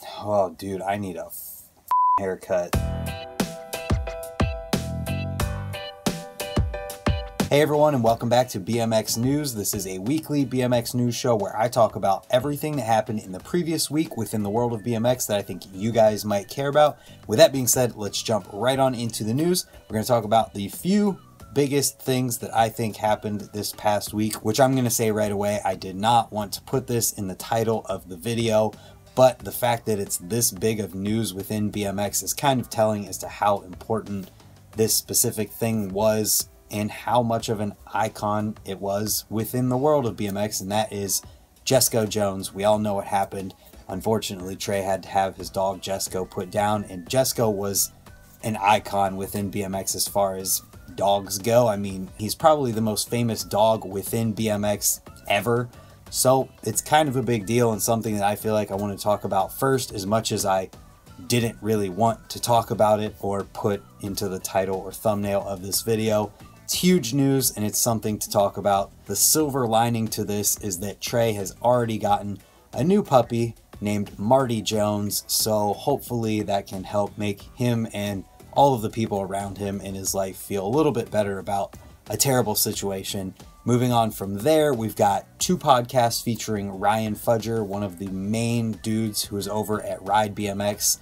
Oh, dude, I need a haircut. Hey everyone, and welcome back to BMX News. This is a weekly BMX news show where I talk about everything that happened in the previous week within the world of BMX that I think you guys might care about. With that being said, let's jump right on into the news. We're going to talk about the few biggest things that I think happened this past week, which I'm going to say right away, I did not want to put this in the title of the video, but the fact that it's this big of news within BMX is kind of telling as to how important this specific thing was and how much of an icon it was within the world of BMX, and that is Jesco Jones. We all know what happened. Unfortunately, Trey had to have his dog Jesco put down, and Jesco was an icon within BMX as far as dogs go. I mean, he's probably the most famous dog within BMX ever. So it's kind of a big deal and something that I feel like I want to talk about first, as much as I didn't really want to talk about it or put into the title or thumbnail of this video. It's huge news and it's something to talk about. The silver lining to this is that Trey has already gotten a new puppy named Marty Jones, so hopefully that can help make him and all of the people around him in his life feel a little bit better about a terrible situation. Moving on from there, we've got two podcasts featuring Ryan Fudger, one of the main dudes who is over at RideBMX.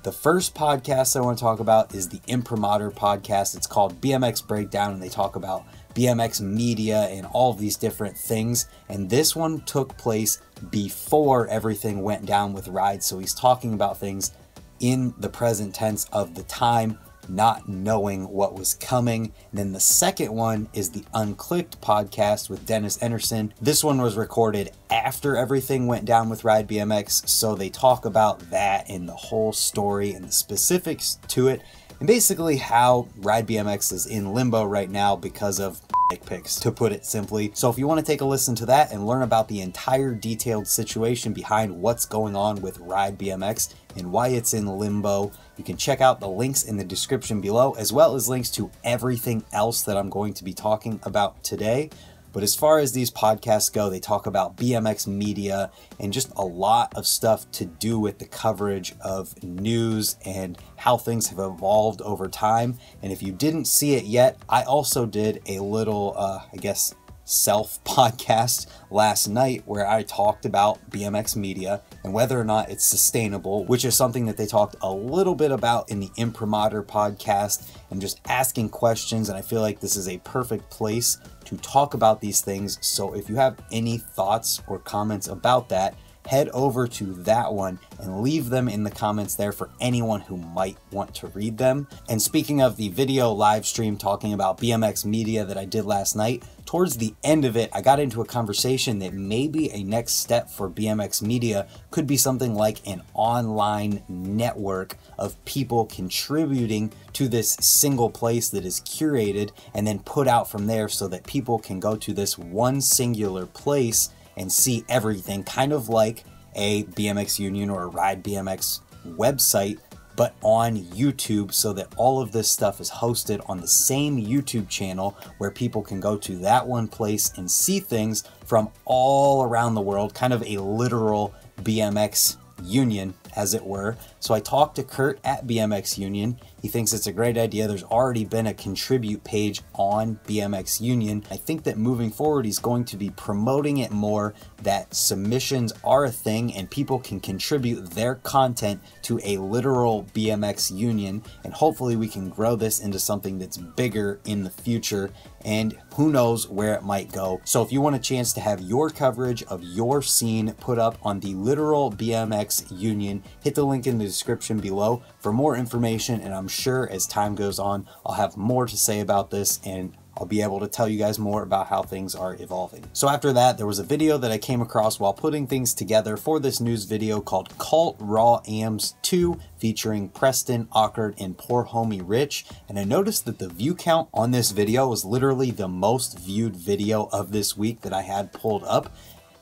The first podcast I want to talk about is the Imprimatur podcast. It's called BMX Breakdown, and they talk about BMX media and all of these different things. And this one took place before everything went down with Ride, so he's talking about things in the present tense of the time, not knowing what was coming. And then the second one is the Unclicked podcast with Enarson. This one was recorded after everything went down with RideBMX, so they talk about that and the whole story and the specifics to it, and basically how RideBMX is in limbo right now because of dick pics, to put it simply. So if you want to take a listen to that and learn about the entire detailed situation behind what's going on with RideBMX and why it's in limbo, you can check out the links in the description below, as well as links to everything else that I'm going to be talking about today. But as far as these podcasts go, they talk about BMX media and just a lot of stuff to do with the coverage of news and how things have evolved over time. And if you didn't see it yet, I also did a little, I guess, self-podcast last night where I talked about BMX media and whether or not it's sustainable, which is something that they talked a little bit about in the Imprimatur podcast, and just asking questions. And I feel like this is a perfect place to talk about these things. So if you have any thoughts or comments about that, head over to that one and leave them in the comments there for anyone who might want to read them. And speaking of the video live stream talking about BMX media that I did last night, towards the end of it, I got into a conversation that maybe a next step for BMX media could be something like an online network of people contributing to this single place that is curated and then put out from there, so that people can go to this one singular place and see everything, kind of like a BMX Union or a RideBMX website, but on YouTube, so that all of this stuff is hosted on the same YouTube channel where people can go to that one place and see things from all around the world, kind of a literal BMX Union, as it were. So I talked to Kurt at BMX Union. He thinks it's a great idea. There's already been a contribute page on BMX Union. I think that moving forward, he's going to be promoting it more, that submissions are a thing and people can contribute their content to a literal BMX Union, and hopefully we can grow this into something that's bigger in the future, and who knows where it might go. So if you want a chance to have your coverage of your scene put up on the literal BMX Union, hit the link in the description below for more information, and I'm sure as time goes on, I'll have more to say about this and I'll be able to tell you guys more about how things are evolving. So after that, there was a video that I came across while putting things together for this news video called Cult Raw Ams 2, featuring Preston, Okert, and poor homie Rich. And I noticed that the view count on this video was literally the most viewed video of this week that I had pulled up.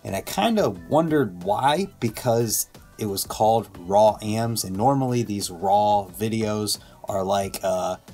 And I kind of wondered why, because it was called Raw Ams, and normally these raw videos are like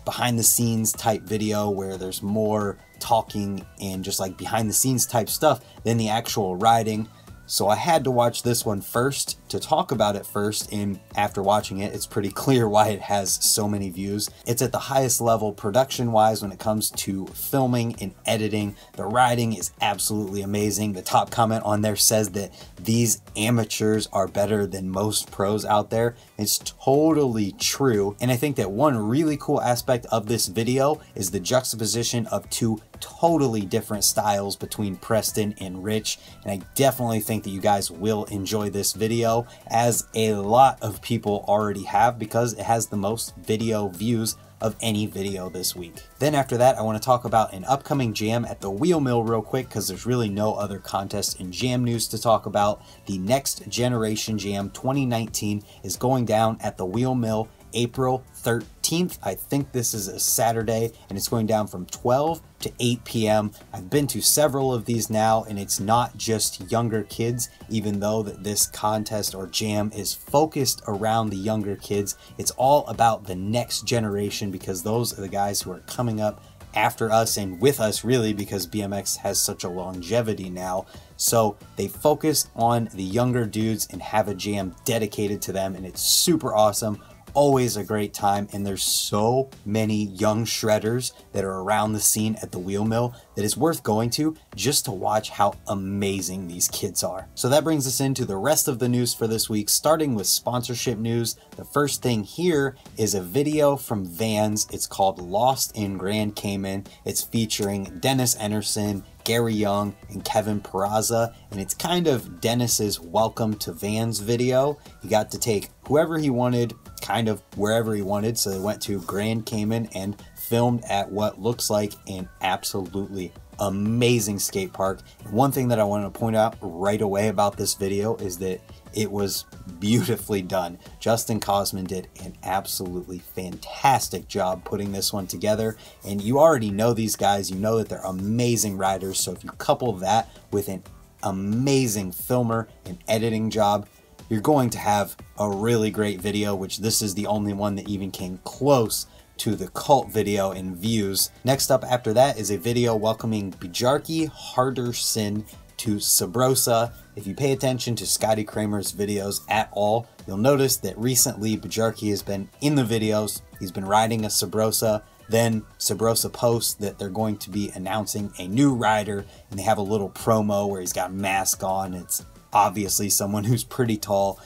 behind the scenes type video where there's more talking and just like behind the scenes type stuff than the actual riding. So I had to watch this one first to talk about it first, and after watching it, it's pretty clear why it has so many views. It's at the highest level production-wise when it comes to filming and editing. The riding is absolutely amazing. The top comment on there says that these amateurs are better than most pros out there. It's totally true, and I think that one really cool aspect of this video is the juxtaposition of two totally different styles between Preston and Rich, and I definitely think that you guys will enjoy this video, as a lot of people already have, because it has the most video views of any video this week. Then after that, I want to talk about an upcoming jam at the Wheel Mill real quick, because there's really no other contest and jam news to talk about. The Next Generation Jam 2019 is going down at the Wheel Mill April 13th. I think this is a Saturday, and it's going down from 12 to 8 p.m. I've been to several of these now, and it's not just younger kids, even though that this contest or jam is focused around the younger kids. It's all about the next generation, because those are the guys who are coming up after us and with us, really, because BMX has such a longevity now. So they focus on the younger dudes and have a jam dedicated to them, and it's super awesome. Always a great time, and there's so many young shredders that are around the scene at the Wheel Mill that is worth going to just to watch how amazing these kids are. So that brings us into the rest of the news for this week, starting with sponsorship news. The first thing here is a video from Vans. It's called Lost in Grand Cayman. It's featuring Dennis Enarson, Gary Young, and Kevin Peraza, and it's kind of Dennis's welcome to Vans video. He got to take whoever he wanted, kind of wherever he wanted, so they went to Grand Cayman and filmed at what looks like an absolutely amazing skate park. And one thing that I want to point out right away about this video is that it was beautifully done. Justin Cosman did an absolutely fantastic job putting this one together, and you already know these guys. You know that they're amazing riders, so if you couple that with an amazing filmer and editing job, you're going to have a really great video, which this is the only one that even came close to the cult video in views. Next up after that is a video welcoming Bjarki Harderson to Sabrosa. If you pay attention to Scotty Kramer's videos at all, you'll notice that recently Bjarki has been in the videos. He's been riding a Sabrosa. Then Sabrosa posts that they're going to be announcing a new rider, and they have a little promo where he's got a mask on. It's obviously someone who's pretty tall.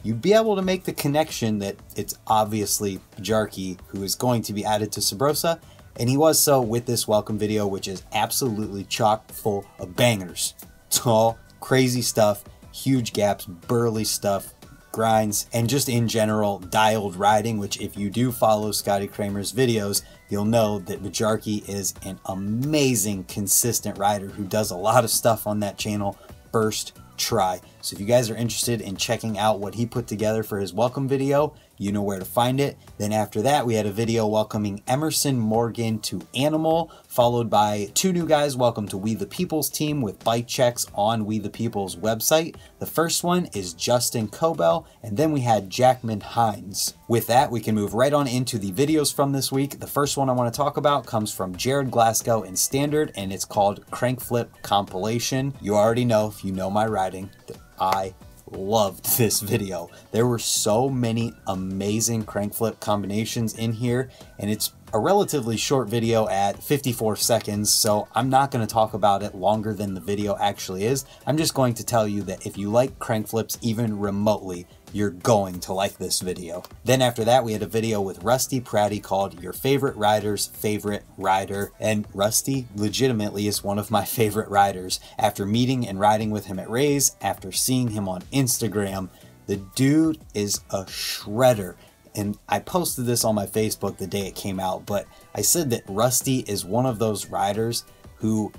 You'd be able to make the connection that it's obviously Bjarki who is going to be added to Sabrosa, and he was so with this welcome video, which is absolutely chock full of bangers. Tall, crazy stuff, huge gaps, burly stuff, grinds, and just in general dialed riding, which if you do follow Scotty Kramer's videos, you'll know that Bjarki is an amazing, consistent rider who does a lot of stuff on that channel first try. So if you guys are interested in checking out what he put together for his welcome video, you know where to find it. Then after that, we had a video welcoming Emerson Morgan to Animal, followed by two new guys welcome to We the People's team with bike checks on We the People's website. The first one is Justin Cobell, and then we had Jackman Hines. With that, we can move right on into the videos from this week. The first one I want to talk about comes from Jared Glasgow in Standard, and it's called Crank Flip Compilation. You already know, if you know my riding, that I loved this video. There were so many amazing crank flip combinations in here, and it's a relatively short video at 54 seconds, so I'm not going to talk about it longer than the video actually is. I'm just going to tell you that if you like crank flips even remotely, you're going to like this video. Then after that, we had a video with Rusty Pratty called Your Favorite Rider's Favorite Rider, and Rusty legitimately is one of my favorite riders. After meeting and riding with him at Ray's, after seeing him on Instagram, the dude is a shredder. And I posted this on my Facebook the day it came out, but I said that Rusty is one of those riders who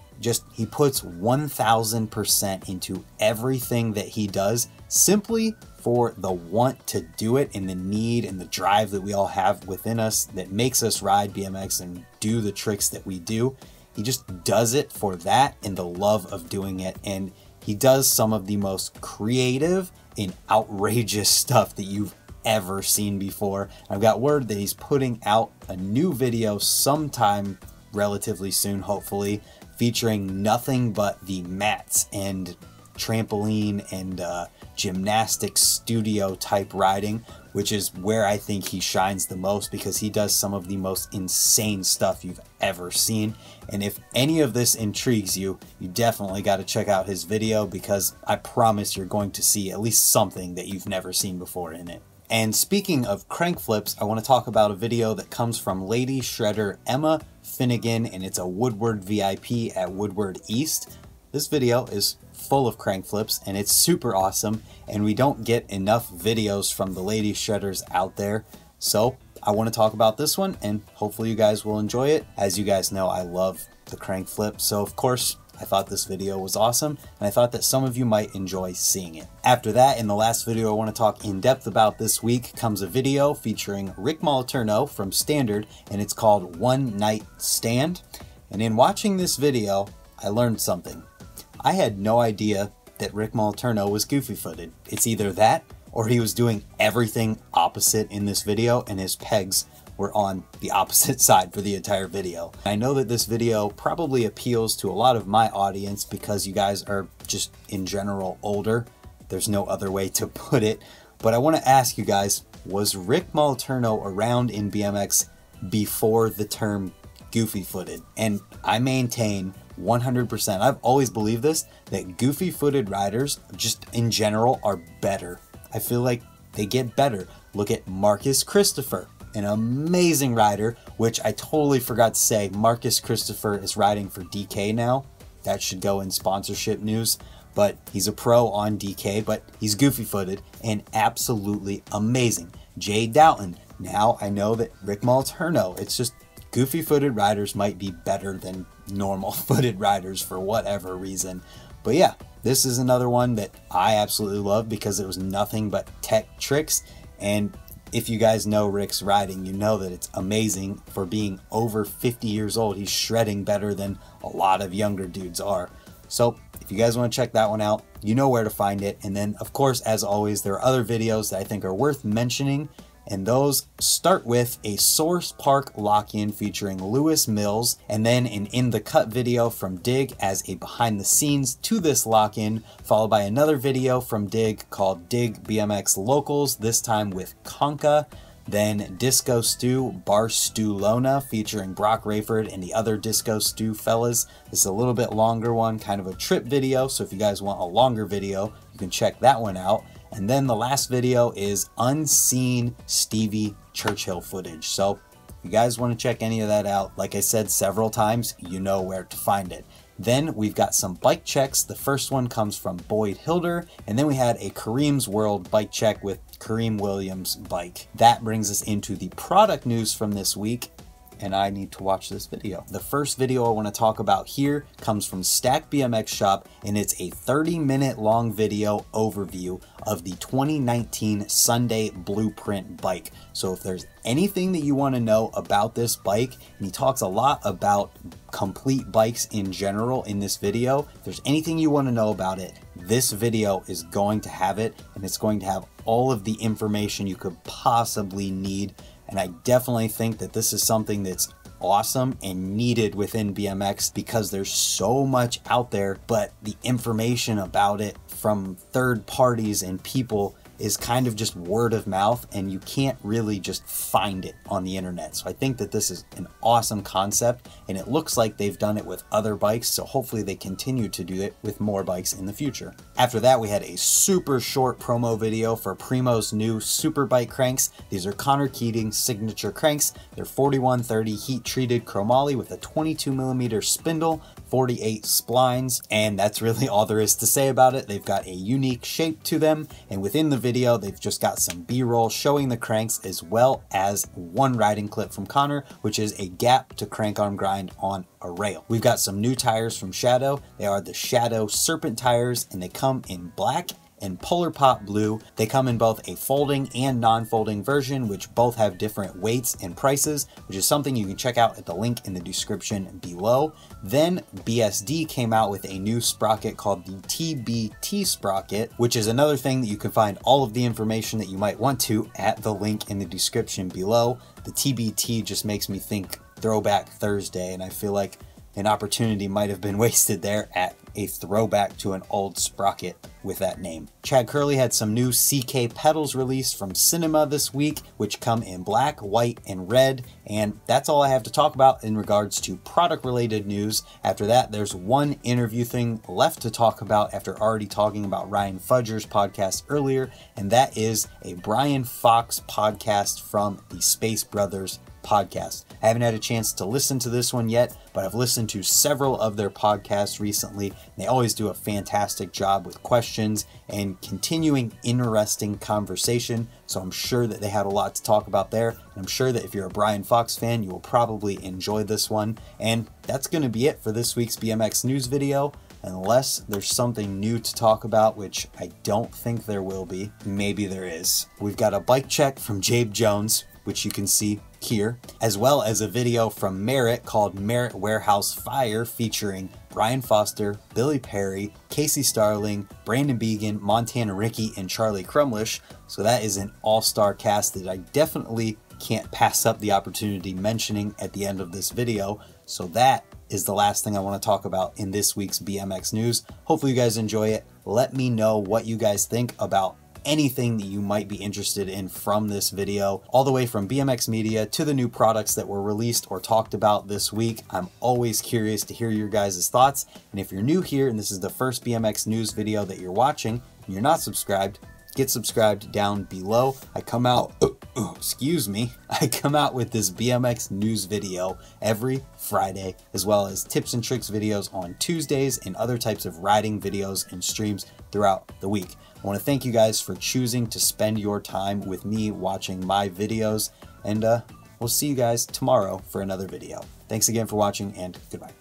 he puts 1000% into everything that he does, simply for the want to do it and the need and the drive that we all have within us that makes us ride BMX and do the tricks that we do. He just does it for that and the love of doing it, and he does some of the most creative and outrageous stuff that you've ever seen before. I've got word that he's putting out a new video sometime relatively soon, hopefully, featuring nothing but the mats and trampoline and gymnastics studio type riding, which is where I think he shines the most, because he does some of the most insane stuff you've ever seen. And if any of this intrigues you, you definitely got to check out his video, because I promise you're going to see at least something that you've never seen before in it. And speaking of crank flips, I want to talk about a video that comes from Lady Shredder Emma Finnegan, and it's a Woodward VIP at Woodward East. This video is full of crank flips and it's super awesome, and we don't get enough videos from the Lady Shredders out there. So I want to talk about this one, and hopefully you guys will enjoy it. As you guys know, I love the crank flip, so of course I thought this video was awesome, and I thought that some of you might enjoy seeing it. After that, in the last video I want to talk in depth about this week, comes a video featuring Rick Moliterno from Standard, and it's called One Night Stand. And in watching this video, I learned something. I had no idea that Rick Moliterno was goofy-footed. It's either that, or he was doing everything opposite in this video, and his pegs were on the opposite side for the entire video. I know that this video probably appeals to a lot of my audience because you guys are just in general older. There's no other way to put it. But I want to ask you guys, was Rick Moliterno around in BMX before the term goofy-footed? And I maintain 100%, I've always believed this, that goofy-footed riders just in general are better. I feel like they get better. Look at Marcus Christopher, an amazing rider, which I totally forgot to say, Marcus Christopher is riding for DK now. That should go in sponsorship news, but he's a pro on DK, but he's goofy-footed and absolutely amazing. Jay Doughton, now I know that Rick Moliterno, it's just goofy-footed riders might be better than normal-footed riders for whatever reason. But yeah, this is another one that I absolutely love because it was nothing but tech tricks. And if you guys know Rick's riding, you know that it's amazing. For being over 50 years old, he's shredding better than a lot of younger dudes are. So if you guys want to check that one out, you know where to find it. And then, of course, as always, there are other videos that I think are worth mentioning. And those start with a Source Park lock-in featuring Lewis Mills, and then an In the Cut video from Dig as a behind the scenes to this lock-in, followed by another video from Dig called Dig BMX Locals, this time with Conca. Then Disco Stew Barstulona featuring Brock Rayford and the other Disco Stew fellas. This is a little bit longer one, kind of a trip video, so if you guys want a longer video, you can check that one out. And then the last video is unseen Stevie Churchill footage. So if you guys want to check any of that out, like I said several times, you know where to find it. Then we've got some bike checks. The first one comes from Boyd Hilder, and then we had a Kareem's World bike check with Kareem Williams' bike. That brings us into the product news from this week, and I need to watch this video. The first video I want to talk about here comes from Stack BMX Shop, and it's a 30-minute long video overview of the 2019 Sunday Blueprint bike. So if there's anything that you want to know about this bike, and he talks a lot about complete bikes in general in this video, if there's anything you want to know about it, this video is going to have it, and it's going to have all of the information you could possibly need. And I definitely think that this is something that's awesome and needed within BMX because there's so much out there, but the information about it from third parties and people is kind of just word of mouth, and you can't really just find it on the internet. So I think that this is an awesome concept, and it looks like they've done it with other bikes, so hopefully they continue to do it with more bikes in the future. After that, we had a super short promo video for Primo's new super bike cranks. These are Connor Keating's signature cranks. They're 4130 heat treated chromoly with a 22mm spindle, 48 splines, and that's really all there is to say about it. They've got a unique shape to them, and within the video they've just got some b-roll showing the cranks, as well as one riding clip from Connor, which is a gap to crank arm grind on a rail. We've got some new tires from Shadow. They are the Shadow Serpent tires, and they come in black and Polar Pop Blue. They come in both a folding and non-folding version, which both have different weights and prices, which is something you can check out at the link in the description below. Then BSD came out with a new sprocket called the TBT sprocket, which is another thing that you can find all of the information that you might want to at the link in the description below. The TBT just makes me think Throwback Thursday, and I feel like an opportunity might have been wasted there at a throwback to an old sprocket with that name. Chad Curley had some new CK pedals released from Cinema this week, which come in black, white, and red. And that's all I have to talk about in regards to product related news. After that, there's one interview thing left to talk about after already talking about Ryan Fudger's podcast earlier, and that is a Brian Fox podcast from the Space Brothers podcast. I haven't had a chance to listen to this one yet, but I've listened to several of their podcasts recently. They always do a fantastic job with questions and continuing interesting conversation, so I'm sure that they had a lot to talk about there, and I'm sure that if you're a Brian Fox fan, you will probably enjoy this one. And that's going to be it for this week's BMX news video, unless there's something new to talk about, which I don't think there will be. Maybe there is. We've got a bike check from Jesco Jones, which you can see here, as well as a video from Merritt called Merritt Warehouse Fire, featuring Brian Foster, Billy Perry, Casey Starling, Brandon Began, Montana Ricky, and Charlie Crumlish. So that is an all-star cast that I definitely can't pass up the opportunity mentioning at the end of this video. So that is the last thing I want to talk about in this week's BMX news. Hopefully you guys enjoy it. Let me know what you guys think about anything that you might be interested in from this video, all the way from BMX media to the new products that were released or talked about this week. I'm always curious to hear your guys' thoughts. And if you're new here and this is the first BMX news video that you're watching and you're not subscribed, get subscribed down below. I come out, I come out with this BMX news video every Friday, as well as tips and tricks videos on Tuesdays and other types of riding videos and streams throughout the week. I want to thank you guys for choosing to spend your time with me watching my videos, and we'll see you guys tomorrow for another video. Thanks again for watching, and goodbye.